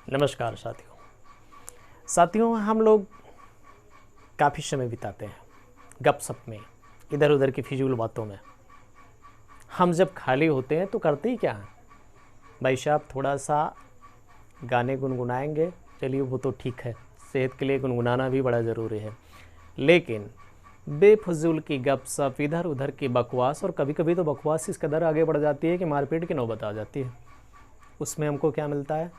नमस्कार साथियों, हम लोग काफ़ी समय बिताते हैं गपशप में, इधर उधर की फिजूल बातों में। हम जब खाली होते हैं तो करते ही क्या हैं भाई साहब, थोड़ा सा गाने गुनगुनाएंगे। चलिए वो तो ठीक है, सेहत के लिए गुनगुनाना भी बड़ा ज़रूरी है, लेकिन बेफजूल की गपशप, इधर उधर की बकवास, और कभी कभी तो बकवास इस कदर आगे बढ़ जाती है कि मारपीट की नौबत आ जाती है। उसमें हमको क्या मिलता है?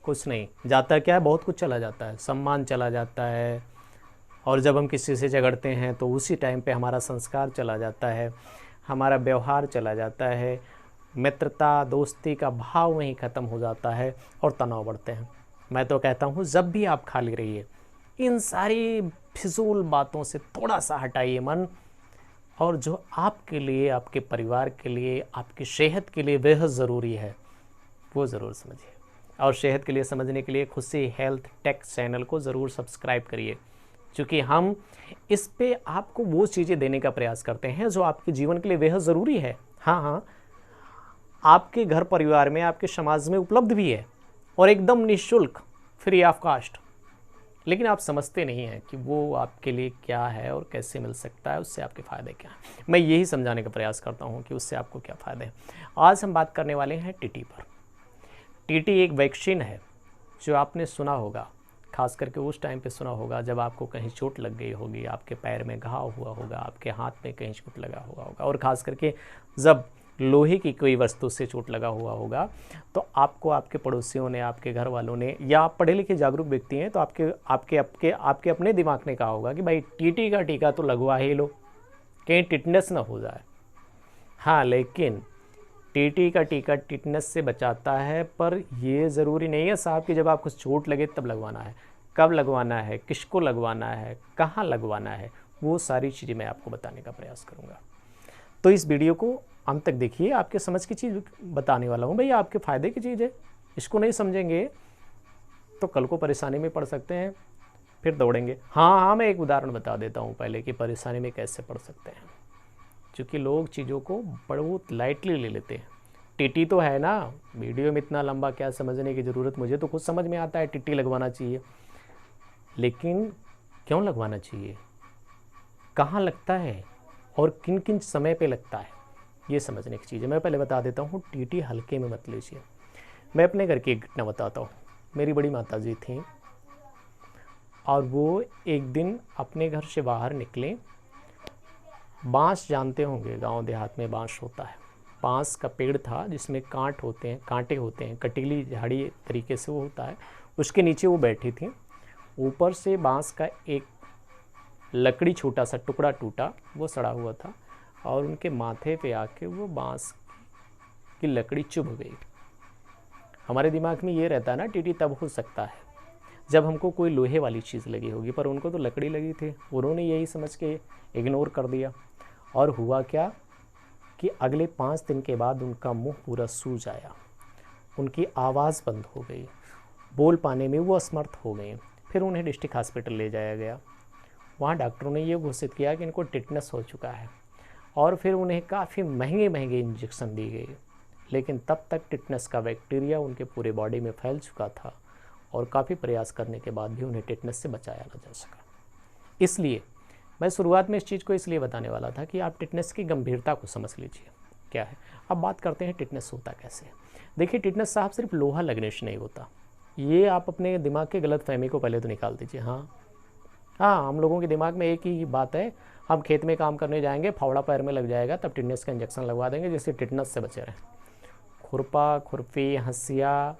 कुछ नहीं जाता। क्या है, बहुत कुछ चला जाता है, सम्मान चला जाता है। और जब हम किसी से झगड़ते हैं तो उसी टाइम पे हमारा संस्कार चला जाता है, हमारा व्यवहार चला जाता है, मित्रता दोस्ती का भाव वहीं ख़त्म हो जाता है और तनाव बढ़ते हैं। मैं तो कहता हूँ जब भी आप खाली रहिए, इन सारी फिजूल बातों से थोड़ा सा हटाइए मन, और जो आपके लिए, आपके परिवार के लिए, आपकी सेहत के लिए बेहद ज़रूरी है वो ज़रूर समझिए। और सेहत के लिए समझने के लिए खुद से हेल्थ टेक चैनल को ज़रूर सब्सक्राइब करिए, क्योंकि हम इस पे आपको वो चीज़ें देने का प्रयास करते हैं जो आपके जीवन के लिए बेहद ज़रूरी है। हाँ, आपके घर परिवार में, आपके समाज में उपलब्ध भी है और एकदम निःशुल्क, फ्री ऑफ कास्ट। लेकिन आप समझते नहीं हैं कि वो आपके लिए क्या है और कैसे मिल सकता है, उससे आपके फ़ायदे क्या हैं। मैं यही समझाने का प्रयास करता हूँ कि उससे आपको क्या फ़ायदे हैं। आज हम बात करने वाले हैं टीटी पर। टीटी एक वैक्सीन है जो आपने सुना होगा, खास करके उस टाइम पे सुना होगा जब आपको कहीं चोट लग गई होगी, आपके पैर में घाव हुआ होगा, आपके हाथ में कहीं चोट लगा हुआ होगा, और ख़ास करके जब लोहे की कोई वस्तु से चोट लगा हुआ होगा तो आपको आपके पड़ोसियों ने, आपके घर वालों ने, या आप पढ़े लिखे जागरूक व्यक्ति हैं तो आपके आपके आपके आपके अपने दिमाग ने कहा होगा कि भाई टीटी का टीका तो लगवा ही लो, कहीं टिटनेस ना हो जाए। हाँ, लेकिन टीटी का टीका टिटनेस से बचाता है, पर ये ज़रूरी नहीं है साहब कि जब आपको चोट लगे तब लगवाना है। कब लगवाना है, किसको लगवाना है, कहाँ लगवाना है, वो सारी चीज़ें मैं आपको बताने का प्रयास करूँगा। तो इस वीडियो को अंत तक देखिए, आपके समझ की चीज़ बताने वाला हूँ। भैया आपके फ़ायदे की चीज़ है, इसको नहीं समझेंगे तो कल को परेशानी में पड़ सकते हैं, फिर दौड़ेंगे। हाँ, मैं एक उदाहरण बता देता हूँ पहले कि परेशानी में कैसे पड़ सकते हैं, क्योंकि लोग चीज़ों को बहुत लाइटली ले लेते हैं। टीटी तो है ना, वीडियो में इतना लंबा क्या समझने की ज़रूरत, मुझे तो खुद समझ में आता है टीटी लगवाना चाहिए, लेकिन क्यों लगवाना चाहिए, कहाँ लगता है और किन किन समय पे लगता है, ये समझने की चीज़ है। मैं पहले बता देता हूँ, टीटी हल्के में मत लीजिए। मैं अपने घर की एक घटना बताता हूँ। मेरी बड़ी माता जी थी और वो एक दिन अपने घर से बाहर निकले। बांस जानते होंगे, गांव देहात में बांस होता है, बांस का पेड़ था जिसमें कांटे होते हैं, कटीली झाड़ी तरीके से वो होता है, उसके नीचे वो बैठी थी। ऊपर से बांस का एक लकड़ी छोटा सा टुकड़ा टूटा, वो सड़ा हुआ था, और उनके माथे पे आके वो बांस की लकड़ी चुभ गई। हमारे दिमाग में ये रहता है ना, टीटी तब हो सकता है जब हमको कोई लोहे वाली चीज़ लगी होगी, पर उनको तो लकड़ी लगी थी। उन्होंने यही समझ के इग्नोर कर दिया, और हुआ क्या कि अगले 5 दिन के बाद उनका मुंह पूरा सूज आया, उनकी आवाज़ बंद हो गई, बोल पाने में वो असमर्थ हो गए। फिर उन्हें डिस्ट्रिक्ट हॉस्पिटल ले जाया गया। वहाँ डॉक्टरों ने ये घोषित किया कि इनको टिटनेस हो चुका है, और फिर उन्हें काफ़ी महंगे महंगे इंजेक्शन दी गई। लेकिन तब तक टिटनेस का बैक्टीरिया उनके पूरे बॉडी में फैल चुका था, और काफ़ी प्रयास करने के बाद भी उन्हें टिटनेस से बचाया ना जा सका। इसलिए मैं शुरुआत में इस चीज़ को इसलिए बताने वाला था कि आप टिटनेस की गंभीरता को समझ लीजिए क्या है। अब बात करते हैं टिटनेस होता कैसे है। देखिए, टिटनेस साहब सिर्फ लोहा लगने से नहीं होता, ये आप अपने दिमाग के गलत फहमी को पहले तो निकाल दीजिए। हाँ, हम लोगों के दिमाग में एक ही बात है, हम खेत में काम करने जाएंगे, फावड़ा पैर में लग जाएगा, तब टिटनेस का इंजेक्शन लगवा देंगे जिससे टिटनेस से बचे रहें। खुरपा, खुरपी, हंसिया,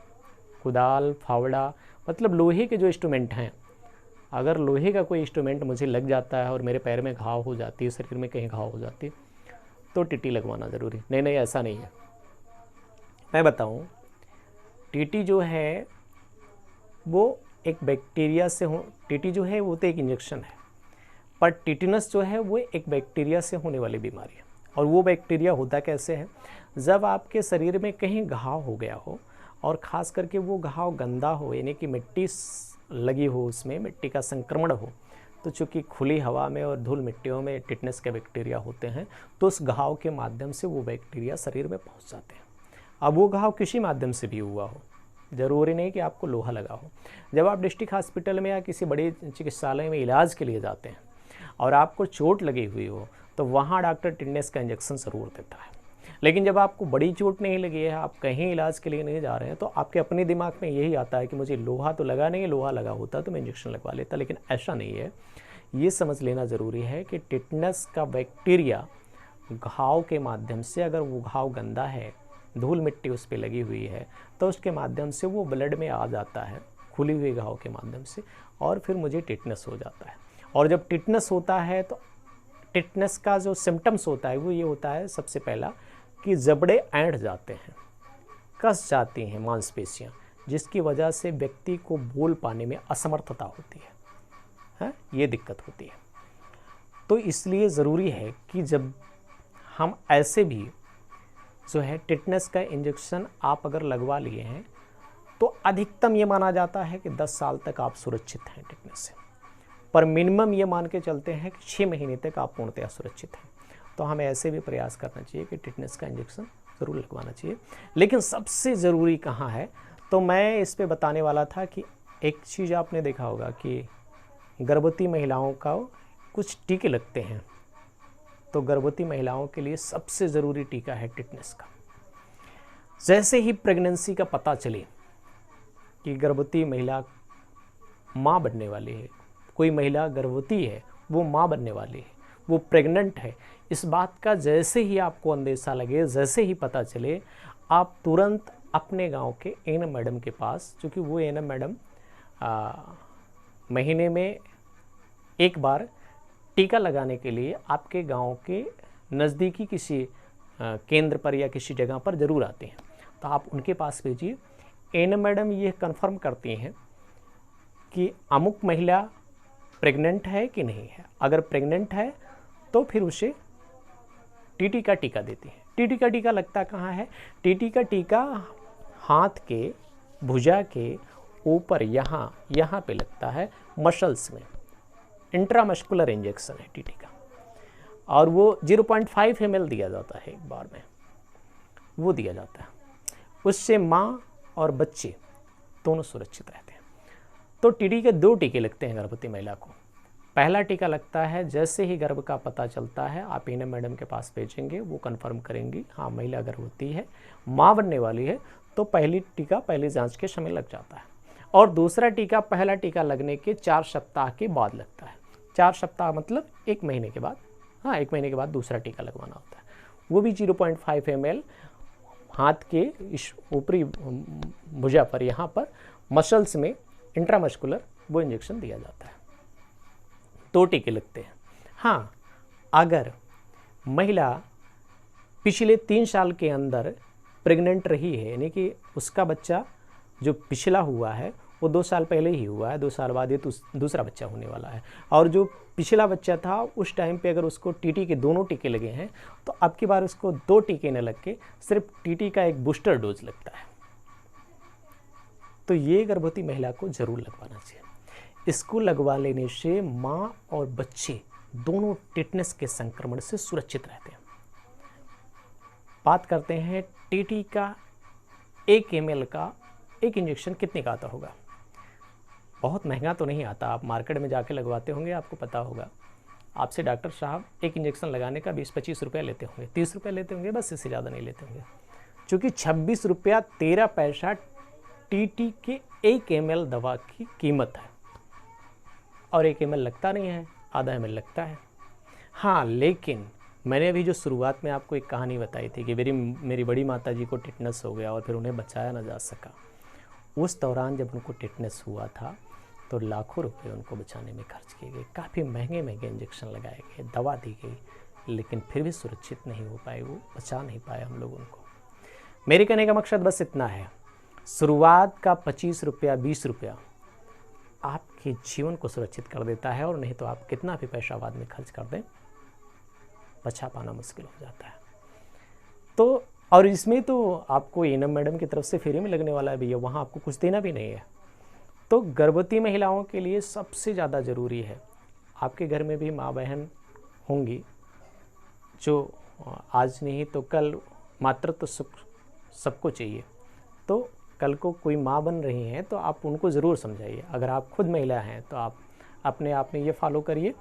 कुदाल, फावड़ा, मतलब लोहे के जो इंस्ट्रूमेंट हैं, अगर लोहे का कोई इंस्ट्रूमेंट मुझे लग जाता है और मेरे पैर में घाव हो जाती है, शरीर में कहीं घाव हो जाती है, तो टीटी लगवाना ज़रूरी। नहीं, ऐसा नहीं है। मैं बताऊं, टीटी जो है वो एक बैक्टीरिया से हो, टीटी जो है वो तो एक इंजेक्शन है, पर टिटनेस जो है वो एक बैक्टीरिया से होने वाली बीमारी है। और वो बैक्टीरिया होता कैसे है, जब आपके शरीर में कहीं घाव हो गया हो, और ख़ास करके वो घाव गंदा हो, यानी कि मिट्टी लगी हो, उसमें मिट्टी का संक्रमण हो, तो चूँकि खुली हवा में और धूल मिट्टियों में टिटनेस के बैक्टीरिया होते हैं, तो उस घाव के माध्यम से वो बैक्टीरिया शरीर में पहुंच जाते हैं। अब वो घाव किसी माध्यम से भी हुआ हो, ज़रूरी नहीं कि आपको लोहा लगा हो। जब आप डिस्ट्रिक्ट हॉस्पिटल में या किसी बड़े चिकित्सालय में इलाज के लिए जाते हैं और आपको चोट लगी हुई हो, तो वहाँ डॉक्टर टिटनेस का इंजेक्शन ज़रूर देता है। लेकिन जब आपको बड़ी चोट नहीं लगी है, आप कहीं इलाज के लिए नहीं जा रहे हैं, तो आपके अपने दिमाग में यही आता है कि मुझे लोहा तो लगा नहीं, लोहा लगा होता तो मैं इंजेक्शन लगवा लेता। लेकिन ऐसा नहीं है। ये समझ लेना ज़रूरी है कि टिटनेस का बैक्टीरिया घाव के माध्यम से, अगर वो घाव गंदा है, धूल मिट्टी उस पर लगी हुई है, तो उसके माध्यम से वो ब्लड में आ जाता है, खुली हुई घाव के माध्यम से, और फिर मुझे टिटनेस हो जाता है। और जब टिटनेस होता है तो टिटनेस का जो सिम्टम्स होता है वो ये होता है, सबसे पहला कि जबड़े ऐंठ जाते हैं, कस जाती हैं मांसपेशियाँ, जिसकी वजह से व्यक्ति को बोल पाने में असमर्थता होती है, ये दिक्कत होती है। तो इसलिए ज़रूरी है कि जब हम ऐसे भी जो है टिटनेस का इंजेक्शन आप अगर लगवा लिए हैं, तो अधिकतम ये माना जाता है कि 10 साल तक आप सुरक्षित हैं टिटनेस से, पर मिनिमम ये मान के चलते हैं कि 6 महीने तक आप पूर्णतः सुरक्षित हैं। तो हमें ऐसे भी प्रयास करना चाहिए कि टिटनेस का इंजेक्शन ज़रूर लगवाना चाहिए। लेकिन सबसे ज़रूरी कहाँ है, तो मैं इस पे बताने वाला था कि एक चीज़ आपने देखा होगा कि गर्भवती महिलाओं का कुछ टीके लगते हैं। तो गर्भवती महिलाओं के लिए सबसे ज़रूरी टीका है टिटनेस का। जैसे ही प्रेगनेंसी का पता चले कि गर्भवती महिला माँ बनने वाली है, कोई महिला गर्भवती है, वो माँ बनने वाली है, वो प्रेग्नेंट है, इस बात का जैसे ही आपको अंदेशा लगे, जैसे ही पता चले, आप तुरंत अपने गांव के एएनएम मैडम के पास, क्योंकि वो एएनएम मैडम महीने में एक बार टीका लगाने के लिए आपके गांव के नज़दीकी किसी केंद्र पर या किसी जगह पर ज़रूर आते हैं। तो आप उनके पास भेजिए। एएनएम मैडम ये कंफर्म करती हैं कि अमुक महिला प्रेग्नेंट है कि नहीं है। अगर प्रेग्नेंट है तो फिर उसे टीटी का टीका देती हैं। टीटी का टीका लगता कहाँ है? टीटी का टीका हाथ के भुजा के ऊपर यहाँ पे लगता है, मसल्स में। इंट्रामस्कुलर इंजेक्शन है टीटी का, और वो 0.5 ml दिया जाता है एक बार में, वो दिया जाता है। उससे माँ और बच्चे दोनों सुरक्षित रहते हैं। तो टीटी के 2 टीके लगते हैं गर्भवती महिला को। पहला टीका लगता है जैसे ही गर्भ का पता चलता है, आप एएनएम मैडम के पास भेजेंगे, वो कंफर्म करेंगी हाँ महिला गर्भवती है, माँ बनने वाली है, तो पहली टीका पहली जांच के समय लग जाता है। और दूसरा टीका पहला टीका लगने के 4 सप्ताह के बाद लगता है। 4 सप्ताह मतलब 1 महीने के बाद, 1 महीने के बाद दूसरा टीका लगवाना होता है। वो भी 0.5 ml हाथ के इस ऊपरी भुजा पर, यहाँ पर मसल्स में इंट्रामस्कुलर वो इंजेक्शन दिया जाता है। 2 टीके लगते हैं। हाँ, अगर महिला पिछले 3 साल के अंदर प्रेग्नेंट रही है, यानी कि उसका बच्चा जो पिछला हुआ है वो 2 साल पहले ही हुआ है, 2 साल बाद ये दूसरा बच्चा होने वाला है, और जो पिछला बच्चा था उस टाइम पे अगर उसको टीटी के दोनों टीके लगे हैं, तो अब की बार उसको 2 टीके न लग के सिर्फ टीटी का एक बूस्टर डोज लगता है। तो ये गर्भवती महिला को ज़रूर लगवाना चाहिए। इसको लगवा लेने से माँ और बच्चे दोनों टिटनेस के संक्रमण से सुरक्षित रहते हैं। बात करते हैं टीटी का 1 ml का एक इंजेक्शन कितने का आता होगा। बहुत महंगा तो नहीं आता, आप मार्केट में जाके लगवाते होंगे, आपको पता होगा। आपसे डॉक्टर साहब एक इंजेक्शन लगाने का 20-25 रुपया लेते होंगे, 30 रुपये लेते होंगे, बस इससे ज़्यादा नहीं लेते होंगे। चूँकि 26 रुपया 13 पैसा टीटी के 1 ml दवा की कीमत है, और 1 ml लगता नहीं है, आधा ml लगता है। हाँ, लेकिन मैंने अभी जो शुरुआत में आपको एक कहानी बताई थी कि मेरी बड़ी माता जी को टिटनेस हो गया और फिर उन्हें बचाया ना जा सका। उस दौरान जब उनको टिटनेस हुआ था तो लाखों रुपए उनको बचाने में खर्च किए गए, काफ़ी महंगे महंगे इंजेक्शन लगाए गए, दवा दी गई, लेकिन फिर भी सुरक्षित नहीं हो पाए, वो बचा नहीं पाए हम लोग उनको। मेरे कहने का मकसद बस इतना है, शुरुआत का 25 रुपया 20 रुपया आपके जीवन को सुरक्षित कर देता है, और नहीं तो आप कितना भी पैसा बाद में खर्च कर दें, बचा पाना मुश्किल हो जाता है। तो और इसमें तो आपको एएनएम मैडम की तरफ से फ्री में लगने वाला है भैया, वहाँ आपको कुछ देना भी नहीं है। तो गर्भवती महिलाओं के लिए सबसे ज़्यादा ज़रूरी है, आपके घर में भी माँ बहन होंगी जो आज नहीं तो कल मातृत्व सुख सबको चाहिए, तो कल को कोई माँ बन रही हैं तो आप उनको ज़रूर समझाइए। अगर आप खुद महिला हैं तो आप अपने आप में ये फॉलो करिए,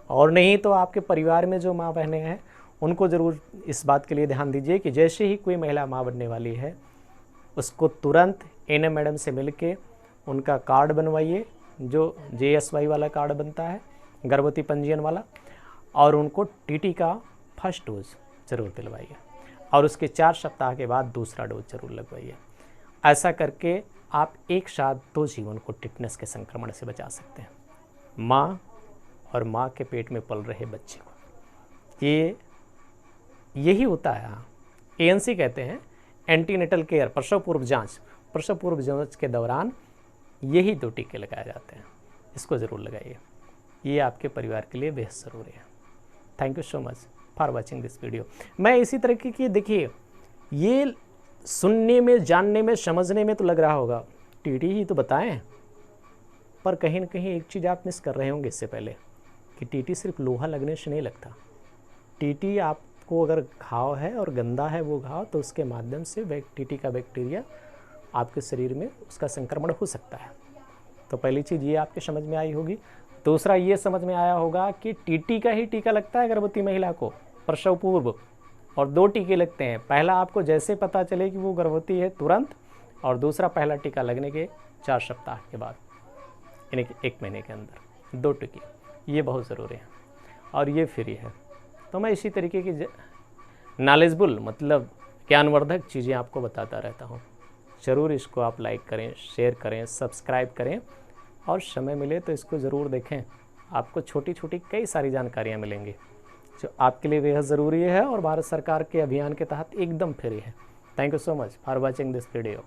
और नहीं तो आपके परिवार में जो माँ बहनें हैं उनको ज़रूर इस बात के लिए ध्यान दीजिए कि जैसे ही कोई महिला माँ बनने वाली है उसको तुरंत एएनएम मैडम से मिल के उनका कार्ड बनवाइए, जो JSY वाला कार्ड बनता है, गर्भवती पंजीयन वाला, और उनको टीटी का फर्स्ट डोज ज़रूर दिलवाइए और उसके 4 सप्ताह के बाद दूसरा डोज ज़रूर लगवाइए। ऐसा करके आप एक साथ 2 जीवन को टिटनेस के संक्रमण से बचा सकते हैं, माँ और माँ के पेट में पल रहे बच्चे को। यही होता है। ANC कहते हैं, एंटीनेटल केयर, प्रसव पूर्व जांच। प्रसव पूर्व जांच के दौरान यही 2 टीके लगाए जाते हैं, इसको ज़रूर लगाइए। ये आपके परिवार के लिए बेहद ज़रूरी है। Thank you so much for watching this video. मैं इसी तरीके की, देखिए ये सुनने में, जानने में, समझने में तो लग रहा होगा टीटी ही तो बताएं, पर कहीं ना कहीं एक चीज़ आप मिस कर रहे होंगे इससे पहले, कि टीटी सिर्फ लोहा लगने से नहीं लगता। टीटी आपको अगर घाव है और गंदा है वो घाव, तो उसके माध्यम से टीटी का बैक्टीरिया आपके शरीर में उसका संक्रमण हो सकता है। तो पहली चीज़ ये आपके समझ में आई होगी। दूसरा ये समझ में आया होगा कि टीटी का ही टीका लगता है गर्भवती महिला को प्रसव पूर्व, और 2 टीके लगते हैं। पहला आपको जैसे पता चले कि वो गर्भवती है तुरंत, और दूसरा पहला टीका लगने के 4 सप्ताह के बाद, यानी कि 1 महीने के अंदर 2 टीके। ये बहुत ज़रूरी है और ये फ्री है। तो मैं इसी तरीके की नॉलेजबुल, मतलब ज्ञानवर्धक चीज़ें आपको बताता रहता हूँ। ज़रूर इसको आप लाइक करें, शेयर करें, सब्सक्राइब करें, और समय मिले तो इसको ज़रूर देखें। आपको छोटी छोटी कई सारी जानकारियाँ मिलेंगी जो आपके लिए बेहद ज़रूरी है और भारत सरकार के अभियान के तहत एकदम फ्री है। Thank you so much for watching this video.